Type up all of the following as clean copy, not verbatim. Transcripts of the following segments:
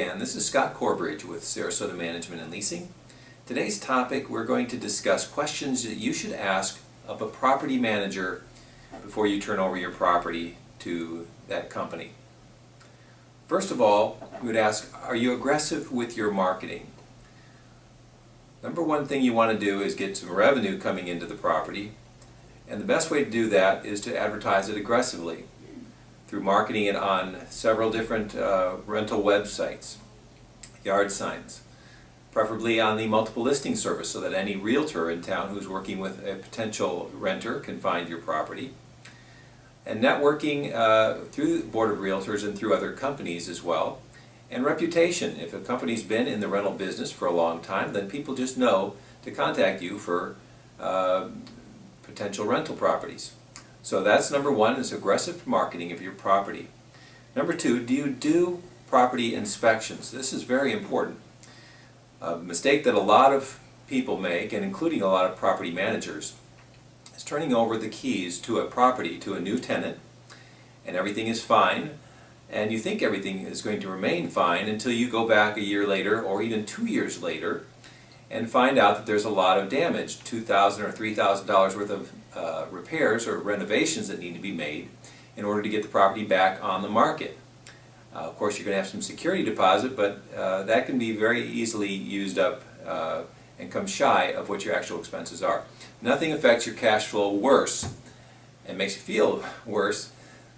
again. This is Scott Corbridge with Sarasota Management and Leasing. Today's topic, we're going to discuss questions that you should ask of a property manager before you turn over your property to that company. First of all, we would ask, are you aggressive with your marketing? Number one thing you want to do is get some revenue coming into the property, and the best way to do that is to advertise it aggressively through marketing it on several different rental websites, yard signs, preferably on the multiple listing service so that any realtor in town who's working with a potential renter can find your property. And networking through the Board of Realtors and through other companies as well. And reputation. If a company's been in the rental business for a long time, then people just know to contact you for potential rental properties. So that's number one, is aggressive marketing of your property. Number two, do you do property inspections? This is very important. A mistake that a lot of people make, and including a lot of property managers, is turning over the keys to a property to a new tenant, and everything is fine, and you think everything is going to remain fine until you go back a year later or even 2 years later and find out that there's a lot of damage, $2,000 or $3,000 worth of repairs or renovations that need to be made in order to get the property back on the market. Of course, you're going to have some security deposit, but that can be very easily used up and come shy of what your actual expenses are. Nothing affects your cash flow worse and makes you feel worse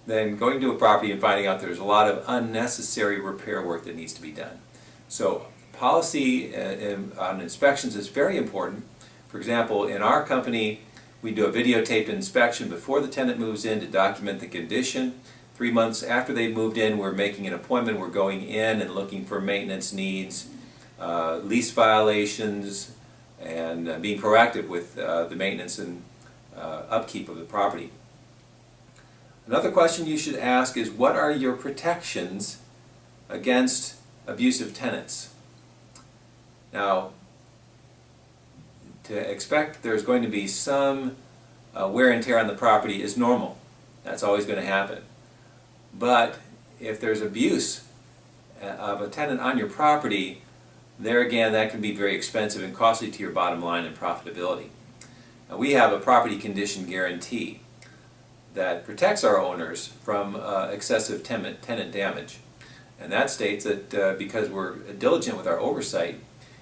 than going to a property and finding out there's a lot of unnecessary repair work that needs to be done. So policy on inspections is very important. For example, in our company, we do a videotaped inspection before the tenant moves in to document the condition. 3 months after they've moved in, we're making an appointment. We're going in and looking for maintenance needs, lease violations, and being proactive with the maintenance and upkeep of the property. Another question you should ask is, what are your protections against abusive tenants? Now, to expect there's going to be some wear and tear on the property is normal. That's always going to happen. But if there's abuse of a tenant on your property, there again, that can be very expensive and costly to your bottom line and profitability. Now, we have a property condition guarantee that protects our owners from excessive tenant damage. And that states that because we're diligent with our oversight,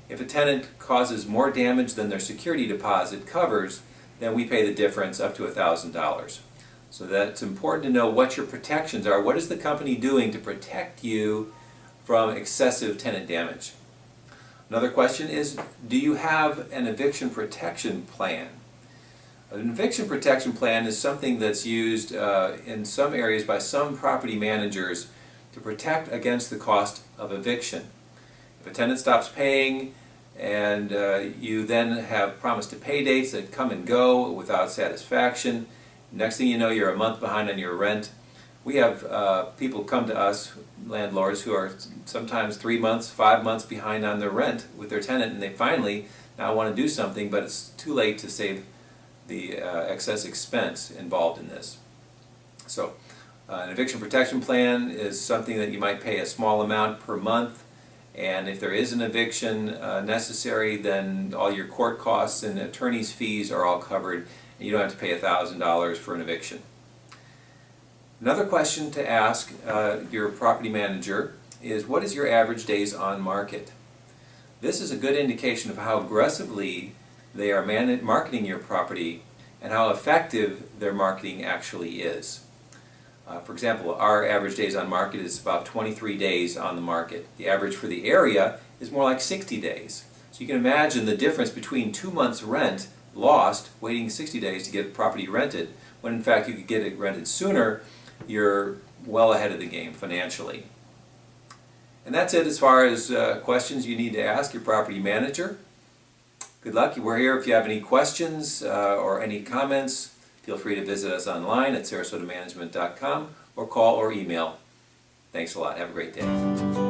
if a tenant causes more damage than their security deposit covers, then we pay the difference up to $1,000. So that's important to know what your protections are. What is the company doing to protect you from excessive tenant damage? Another question is, do you have an eviction protection plan? An eviction protection plan is something that's used in some areas by some property managers to protect against the cost of eviction. If a tenant stops paying and you then have promised to pay dates that come and go without satisfaction, next thing you know you're a month behind on your rent. We have people come to us, landlords, who are sometimes 3 months, 5 months behind on their rent with their tenant, and they finally now want to do something, but it's too late to save the excess expense involved in this. So an eviction protection plan is something that you might pay a small amount per month, and if there is an eviction necessary, then all your court costs and attorney's fees are all covered, and you don't have to pay $1,000 for an eviction. Another question to ask your property manager is, what is your average days on market? This is a good indication of how aggressively they are marketing your property and how effective their marketing actually is. For example, our average days on market is about 23 days on the market. The average for the area is more like 60 days. So you can imagine the difference between 2 months rent lost waiting 60 days to get the property rented, when in fact you could get it rented sooner. You're well ahead of the game financially. And that's it as far as questions you need to ask your property manager. Good luck. We're here if you have any questions or any comments. Feel free to visit us online at sarasotamanagement.com or call or email. Thanks a lot. Have a great day.